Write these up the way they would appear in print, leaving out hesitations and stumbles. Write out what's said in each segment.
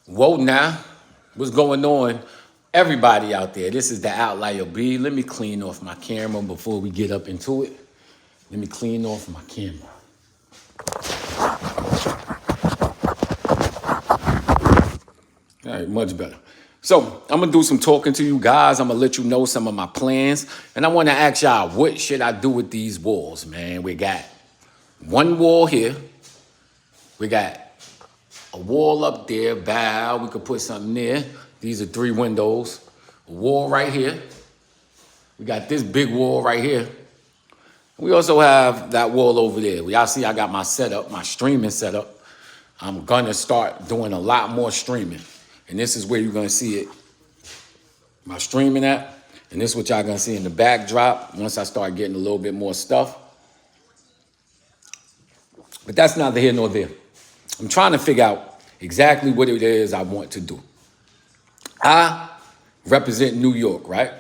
Whoa now, what's going on? Everybody out there, this is the Outlier B. Let me clean off my camera before we get up into it. Let me clean off my camera. All right, much better. So I'm gonna do some talking to you guys. I'm gonna let you know some of my plans. And I wanna ask y'all, what should I do with these walls, man? We got one wall here. We got a wall up there, bow. We could put something there. These are 3 windows. A wall right here. We got this big wall right here. We also have that wall over there. Y'all see I got my setup, my streaming setup. I'm gonna start doing a lot more streaming. And this is where you're gonna see it. My streaming at. And this is what y'all gonna see in the backdrop once I start getting a little bit more stuff. But that's neither here nor there. I'm trying to figure out exactly what it is I want to do. I represent New York, right?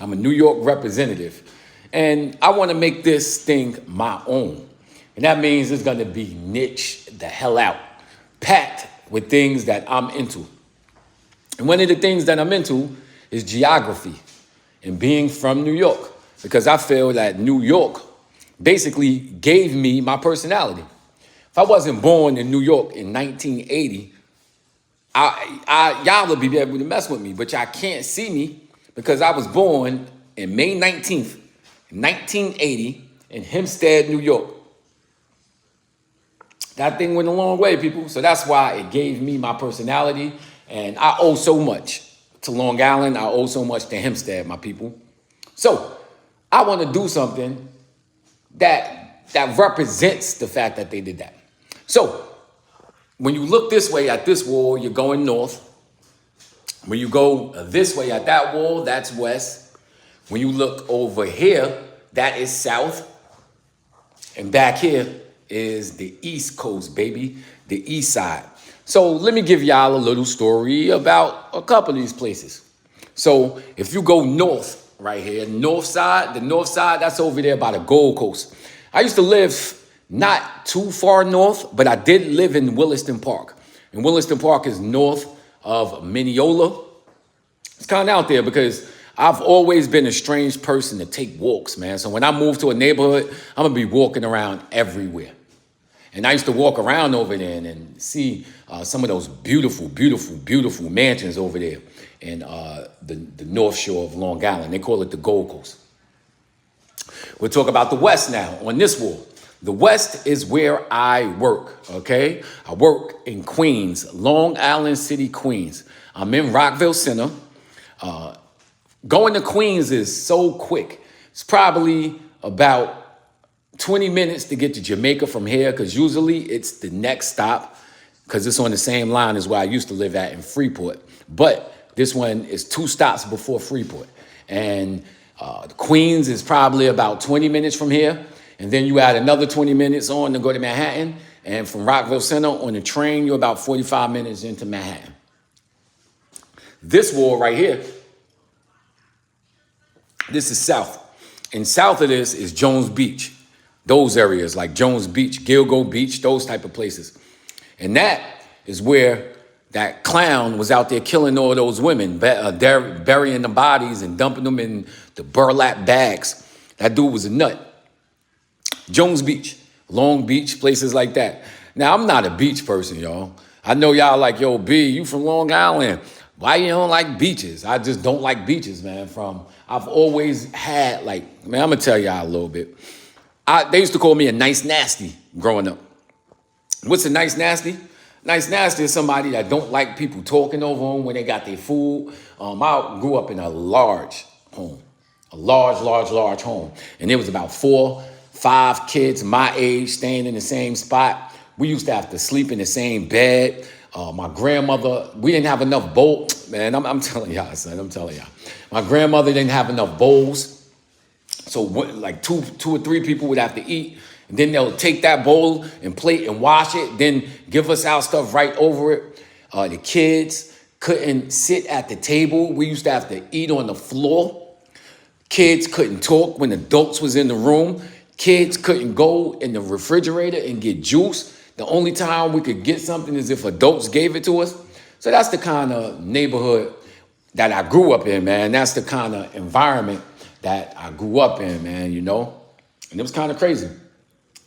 I'm a New York representative. And I want to make this thing my own. And that means it's going to be niche the hell out, packed with things that I'm into. And one of the things that I'm into is geography and being from New York, because I feel that New York basically gave me my personality. If I wasn't born in New York in 1980, y'all would be able to mess with me, but y'all can't see me because I was born in May 19th, 1980 in Hempstead, New York. That thing went a long way, people. So that's why it gave me my personality. And I owe so much to Long Island. I owe so much to Hempstead, my people. So I want to do something that represents the fact that they did that. So when you look this way at this wall, you're going north. When you go this way at that wall, that's west. When you look over here, that is south. And back here is the East Coast, baby, the east side. So let me give y'all a little story about a couple of these places. So if you go north right here, the north side, that's over there by the Gold Coast. I used to live not too far north, but I did live in Williston Park. And Williston Park is north of Mineola. It's kind of out there because I've always been a strange person to take walks, man. So when I move to a neighborhood, I'm going to be walking around everywhere. And I used to walk around over there and see some of those beautiful, beautiful, beautiful mansions over there in the North Shore of Long Island. They call it the Gold Coast. We'll talk about the West now on this wall. The West is where I work, okay? I work in Queens, Long Island City, Queens. I'm in Rockville Center. Going to Queens is so quick. It's probably about 20 minutes to get to Jamaica from here, because usually it's the next stop, because it's on the same line as where I used to live at in Freeport. But this one is 2 stops before Freeport. And Queens is probably about 20 minutes from here. And then you add another 20 minutes on to go to Manhattan. And from Rockville Center on the train, you're about 45 minutes into Manhattan. This wall right here, this is south. And south of this is Jones Beach. Those areas like Jones Beach, Gilgo Beach, those type of places. And that is where that clown was out there killing all those women, burying the bodies and dumping them in the burlap bags. That dude was a nut. Jones Beach, Long Beach, places like that. Now, I'm not a beach person, y'all. I know y'all like, yo, B, you from Long Island. Why you don't like beaches? I just don't like beaches, man. I've always had, like, man, I'm going to tell y'all a little bit. They used to call me a nice nasty growing up. What's a nice nasty? Nice nasty is somebody that don't like people talking over them when they got their food. I grew up in a large home, a large home. And there was about 4, 5 kids my age staying in the same spot. We used to have to sleep in the same bed. My grandmother, we didn't have enough bowls. Man, I'm telling y'all, son, I'm telling y'all. My grandmother didn't have enough bowls. So like two or three people would have to eat. And then they'll take that bowl and plate and wash it, then give us our stuff right over it. The kids couldn't sit at the table. We used to have to eat on the floor. Kids couldn't talk when adults was in the room. Kids couldn't go in the refrigerator and get juice. The only time we could get something is if adults gave it to us. So that's the kind of neighborhood that I grew up in, man. That's the kind of environment that I grew up in, man, you know? And it was kind of crazy.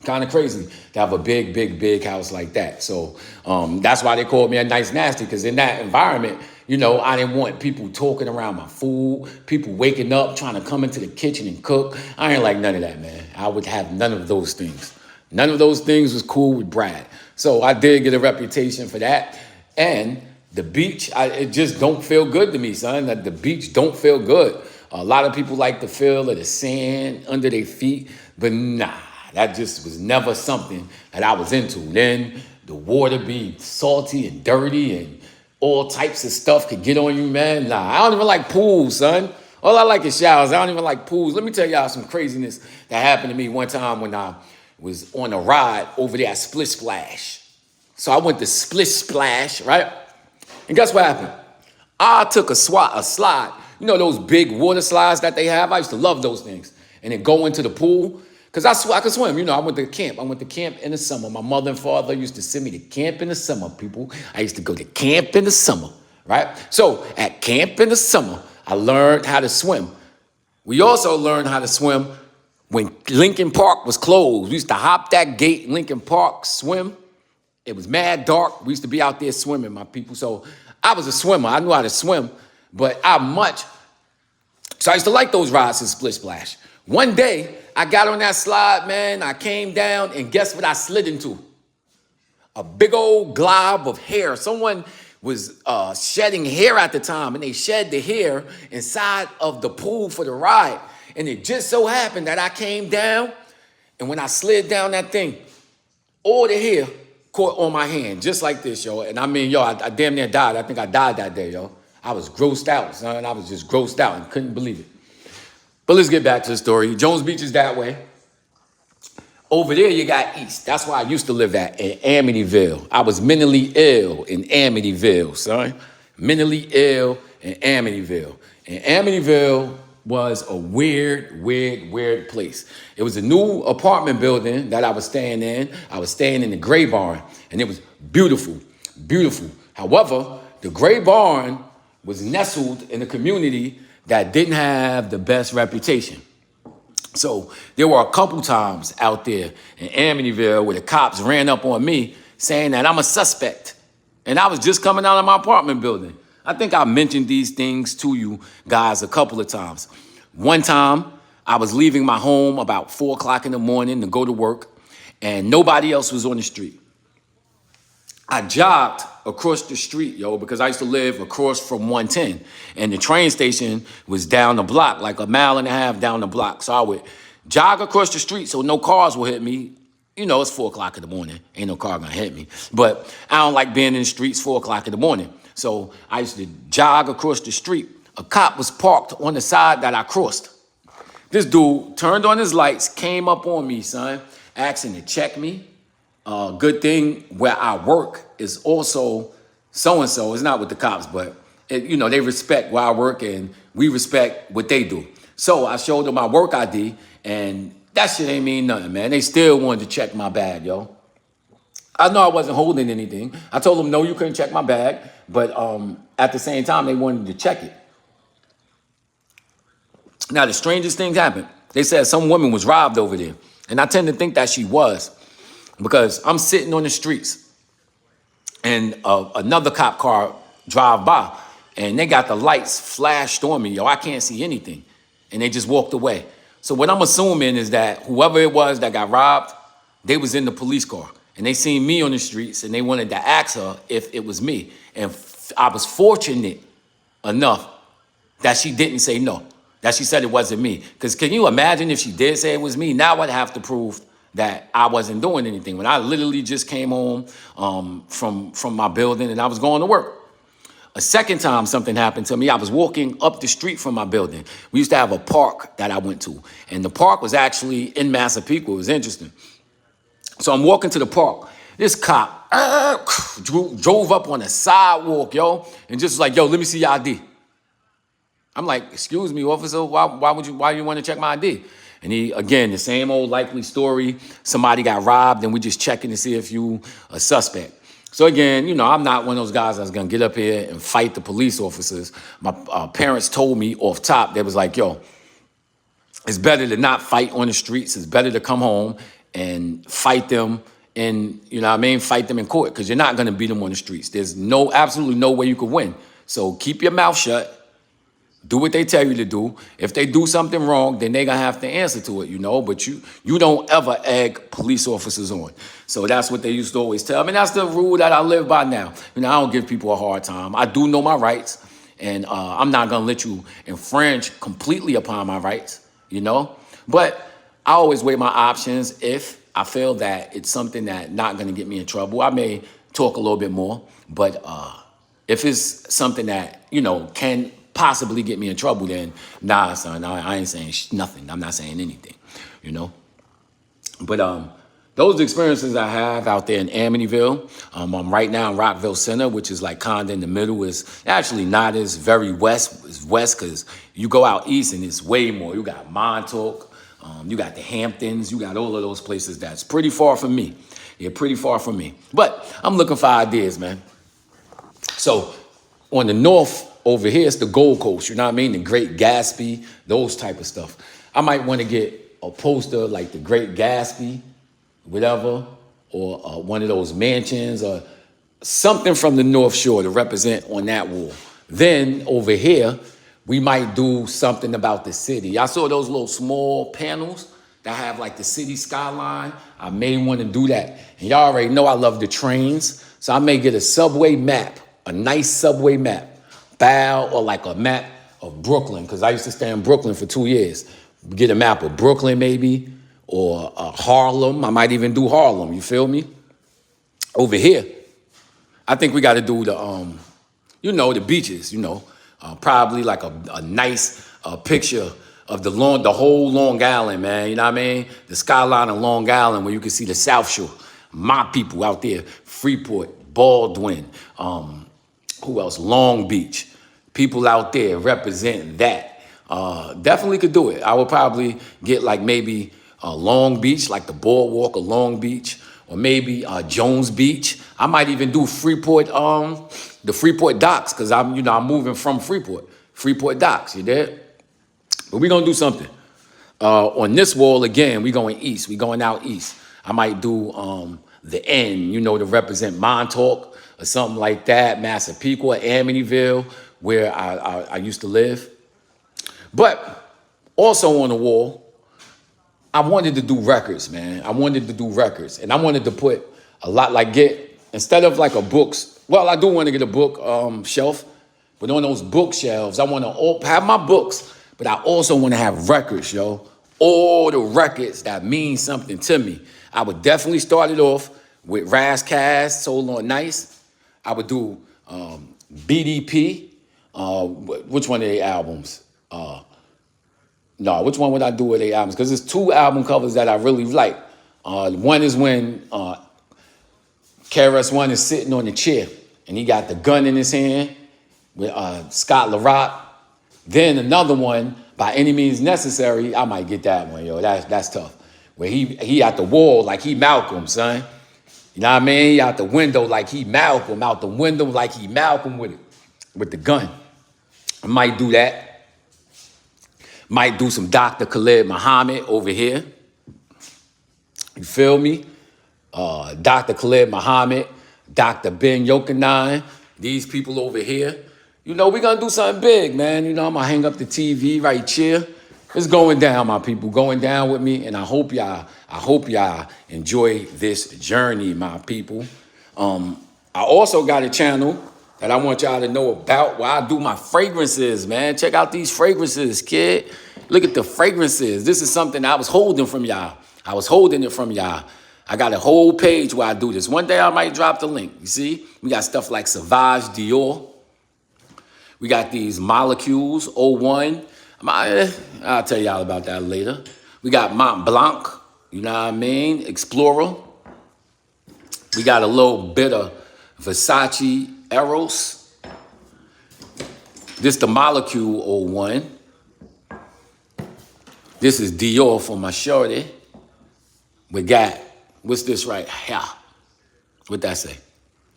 Kind of crazy to have a big, big, big house like that. So that's why they called me a nice nasty, because in that environment, you know, I didn't want people talking around my food, people waking up, trying to come into the kitchen and cook. I ain't like none of that, man. I would have none of those things. None of those things was cool with Brad. So I did get a reputation for that. And the beach, it just don't feel good to me, son. The beach don't feel good. A lot of people like the feel of the sand under their feet, but nah, that just was never something that I was into. Then the water be salty and dirty and all types of stuff could get on you, man. Nah, I don't even like pools, son. All I like is showers. I don't even like pools. Let me tell y'all some craziness that happened to me one time when I was on a ride over there at Splish Splash. So I went to Splish Splash, right? And guess what happened? I took a slide. You know those big water slides that they have? I used to love those things. And then go into the pool. Because I could swim. You know, I went to camp. I went to camp in the summer. My mother and father used to send me to camp in the summer, people. I used to go to camp in the summer, right? So at camp in the summer, I learned how to swim. We also learned how to swim when Lincoln Park was closed. We used to hop that gate, Lincoln Park, swim. It was mad dark. We used to be out there swimming, my people. So I was a swimmer. I knew how to swim, but so I used to like those rides in Split Splash. One day, I got on that slide, man. I came down, and guess what I slid into? A big old glob of hair. Someone was shedding hair at the time, and they shed the hair inside of the pool for the ride. And it just so happened that I came down, and when I slid down that thing, all the hair caught on my hand, just like this, yo. And I mean, yo, I damn near died. I think I died that day, yo. I was grossed out, son. I was just grossed out and couldn't believe it. But let's get back to the story. Jones Beach is that way. Over there, you got East. That's where I used to live at, in Amityville. I was mentally ill in Amityville, son. Mentally ill in Amityville. And Amityville was a weird place. It was a new apartment building that I was staying in. I was staying in the Gray Barn, and it was beautiful, beautiful. However, the Gray Barn was nestled in a community that didn't have the best reputation. So there were a couple times out there in Amityville where the cops ran up on me saying that I'm a suspect. And I was just coming out of my apartment building. I think I mentioned these things to you guys a couple of times. One time, I was leaving my home about 4 o'clock in the morning to go to work, and nobody else was on the street. I jogged across the street, yo, because I used to live across from 110. And the train station was down the block, like a mile and a half down the block. So I would jog across the street so no cars will hit me. You know, it's 4 o'clock in the morning. Ain't no car gonna hit me. But I don't like being in the streets 4 o'clock in the morning. So I used to jog across the street. A cop was parked on the side that I crossed. This dude turned on his lights, came up on me, son, asking to check me. Good thing where I work is also so-and-so. It's not with the cops, but they respect where I work and we respect what they do. So I showed them my work ID, and that shit ain't mean nothing, man. They still wanted to check my bag, yo. I know I wasn't holding anything. I told them, no, you couldn't check my bag. But at the same time, they wanted to check it. Now, the strangest things happened. They said some woman was robbed over there. And I tend to think that she was. Because I'm sitting on the streets and another cop car drive by and they got the lights flashed on me. Yo, I can't see anything. And they just walked away. So what I'm assuming is that whoever it was that got robbed, they was in the police car. And they seen me on the streets and they wanted to ask her if it was me. And I was fortunate enough that she didn't say no, that she said it wasn't me. Because can you imagine if she did say it was me? Now I'd have to prove that I wasn't doing anything when I literally just came home from my building and I was going to work. A second time something happened to me, I was walking up the street from my building. We used to have a park that I went to, and the park was actually in Massapequa. It was interesting. So I'm walking to the park. This cop drove up on the sidewalk, yo, and just was like, yo, let me see your ID. I'm like, excuse me, officer, why you want to check my ID? And he, again, the same old likely story. Somebody got robbed and we just checking to see if you a suspect. So again, I'm not one of those guys that's gonna get up here and fight the police officers. My parents told me off top, they was like, yo, it's better to not fight on the streets. It's better to come home and fight them in, fight them in court, because you're not gonna beat them on the streets. There's absolutely no way you could win. So keep your mouth shut. Do what they tell you to do. If they do something wrong, then they're gonna have to answer to it, But you don't ever egg police officers on. So that's what they used to always tell me. That's the rule that I live by now. I don't give people a hard time. I do know my rights, and I'm not gonna let you infringe completely upon my rights, But I always weigh my options. If I feel that it's something that not gonna get me in trouble, I may talk a little bit more. But if it's something that, can possibly get me in trouble, then nah, son, I ain't saying nothing. I'm not saying anything, But those experiences I have out there in Amityville. I'm right now in Rockville Center, which is like kinda in the middle. Is actually not as very west. It's west because you go out east and it's way more. You got Montauk, you got the Hamptons, you got all of those places that's pretty far from me. Yeah, pretty far from me. But I'm looking for ideas, man. So on the north over here, it's the Gold Coast, the Great Gatsby, those type of stuff. I might want to get a poster like the Great Gatsby, whatever, or one of those mansions or something from the North Shore to represent on that wall. Then over here, we might do something about the city. I saw those little small panels that have like the city skyline. I may want to do that. And y'all already know I love the trains. So I may get a subway map, a nice subway map, or like a map of Brooklyn, because I used to stay in Brooklyn for 2 years. Get a map of Brooklyn maybe, or Harlem. I might even do Harlem, you feel me? Over here, I think we got to do the beaches, probably like a nice picture of the whole Long Island, man, you know what I mean? The skyline of Long Island where you can see the South Shore. My people out there, Freeport, Baldwin, who else? Long Beach. People out there represent that. Definitely could do it. I would probably get like maybe Long Beach, like the boardwalk of Long Beach, or maybe Jones Beach. I might even do Freeport, the Freeport docks, because I'm moving from Freeport docks, you there? But we're gonna do something. On this wall again, we going east. We going out east. I might do the N, to represent Montauk or something like that, Massapequa, Amityville, where I used to live. But also on the wall, I wanted to do records, man. I wanted to do records. And I wanted to put a lot, instead of like a books, well, I do want to get a book shelf, but on those bookshelves, I want to have my books, but I also want to have records, yo. All the records that mean something to me. I would definitely start it off with Razzcast, Soul on Nice. I would do BDP. Which one of their albums? Which one would I do with their albums? Because there's 2 album covers that I really like. One is when KRS-One is sitting on the chair and he got the gun in his hand with Scott LaRock. Then another one, By Any Means Necessary. I might get that one, yo. That's tough. Where he at the wall like he Malcolm, son. You know what I mean? He out the window like he Malcolm, out the window like he Malcolm with the gun. I might do that. Might do some Dr. Khalid Muhammad over here. You feel me? Dr. Khalid Muhammad, Dr. Ben Yochanan, these people over here. We're going to do something big, man. I'm going to hang up the TV right here. It's going down, my people, going down with me. And I hope y'all enjoy this journey, my people. I also got a channel that I want y'all to know about where I do my fragrances, man. Check out these fragrances, kid. Look at the fragrances. This is something I was holding from y'all. I was holding it from y'all. I got a whole page where I do this. One day I might drop the link. You see? We got stuff like Sauvage Dior. We got these molecules, O1. I'll tell y'all about that later. We got Mont Blanc, you know what I mean? Explorer. We got a little bit of Versace Eros. This the Molecule 01. This is Dior for my shorty. We got, what's this right here? What that say?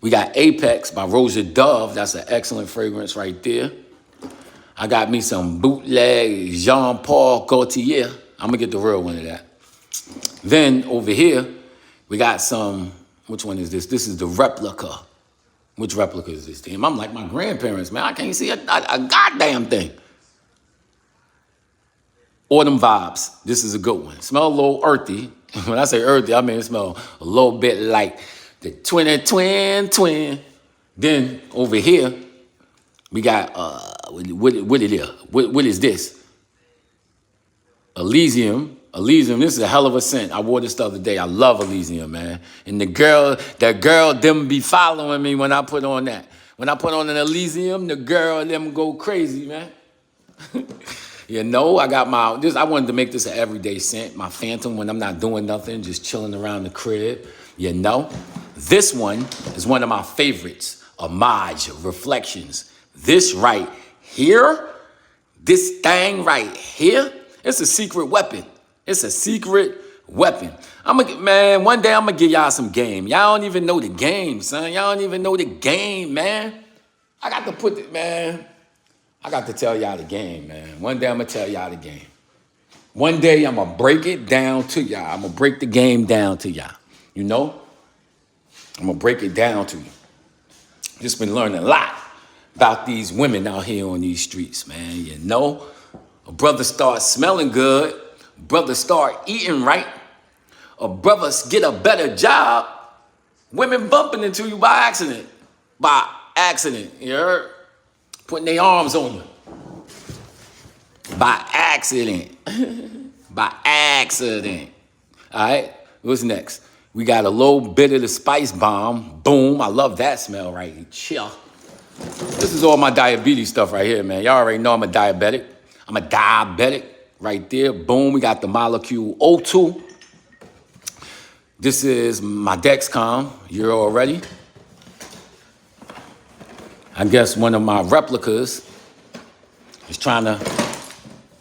We got Apex by Rosa Dove. That's an excellent fragrance right there. I got me some bootleg Jean Paul Gaultier. I'm going to get the real one of that. Then over here, we got some, which one is this? This is the replica. Which replica is this, team? I'm like my grandparents, man. I can't see a goddamn thing. Autumn Vibes. This is a good one. Smell a little earthy. When I say earthy, I mean it smells a little bit like the twin. Then over here, we got, what is this? Elysium. Elysium, this is a hell of a scent. I wore this the other day. I love Elysium, man. And that girl, them be following me when I put on that. When I put on an Elysium, the girl, them go crazy, man. You know, I wanted to make this an everyday scent. My Phantom when I'm not doing nothing, just chilling around the crib, you know. This one is one of my favorites, Homage, Reflections. This right here, this thing right here, it's a secret weapon. It's a secret weapon. Man, one day I'm going to give y'all some game. Y'all don't even know the game, son. Y'all don't even know the game, man. I got to tell y'all the game, man. One day I'm going to tell y'all the game. One day I'm going to break it down to y'all. I'm going to break the game down to y'all. You know? I'm going to break it down to you. Just been learning a lot about these women out here on these streets, man. You know? A brother starts smelling good. Brother start eating right. A brother get a better job. Women bumping into you by accident. By accident, you heard? Putting their arms on you. By accident. By accident. All right, what's next? We got a little bit of the Spice Bomb. Boom, I love that smell right here. Chill. This is all my diabetes stuff right here, man. Y'all already know I'm a diabetic. I'm a diabetic. Right there, boom, we got the Molecule O2. This is my Dexcom, you're already. I guess one of my replicas is trying to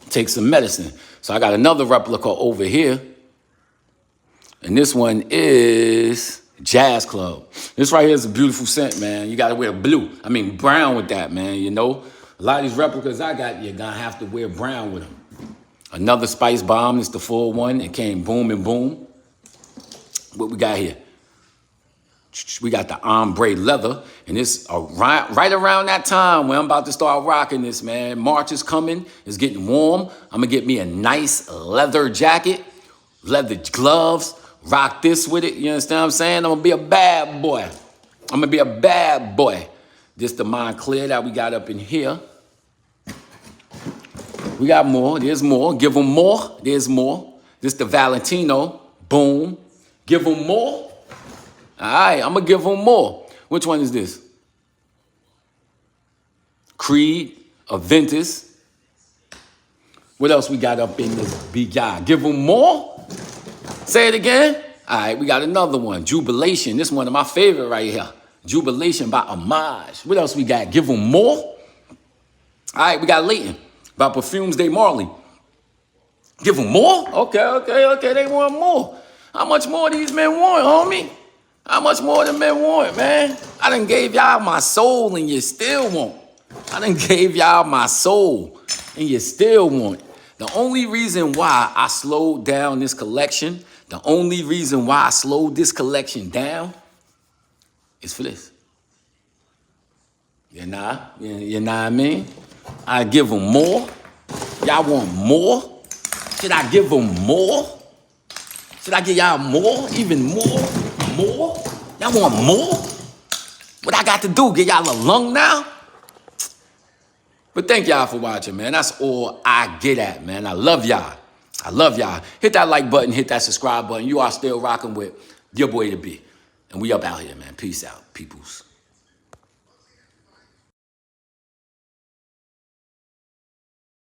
take some medicine. So I got another replica over here. And this one is Jazz Club. This right here is a beautiful scent, man. You got to wear brown with that, man, you know. A lot of these replicas I got, you're going to have to wear brown with them. Another Spice Bomb, it's the full one. It came boom and boom. What we got here? We got the ombre leather. And it's right around that time when I'm about to start rocking this, man. March is coming. It's getting warm. I'm going to get me a nice leather jacket, leather gloves, rock this with it. You understand what I'm saying? I'm going to be a bad boy. This the Moncler that we got up in here. We got more. There's more. Give them more. There's more. This the Valentino. Boom. Give them more. All right, I'm going to give them more. Which one is this? Creed, Aventus. What else we got up in this big guy? Give them more. Say it again. All right, we got another one. Jubilation. This one of my favorite right here. Jubilation by Homage. What else we got? Give them more. All right, we got Leighton by Parfums de Marley. Give them more? Okay. They want more. How much more these men want, homie? How much more the men want, man? I done gave y'all my soul and you still want. I done gave y'all my soul and you still want. The only reason why I slowed down this collection, the only reason why I slowed this collection down is for this. You know what I mean? I give them more. Y'all want more? Should I give them more? Should I give y'all more? Even more? More? Y'all want more? What I got to do? Get y'all a lung now? But thank y'all for watching, man. That's all I get at, man. I love y'all. Hit that like button. Hit that subscribe button. You are still rocking with your boy, The B. And we up out here, man. Peace out, peoples.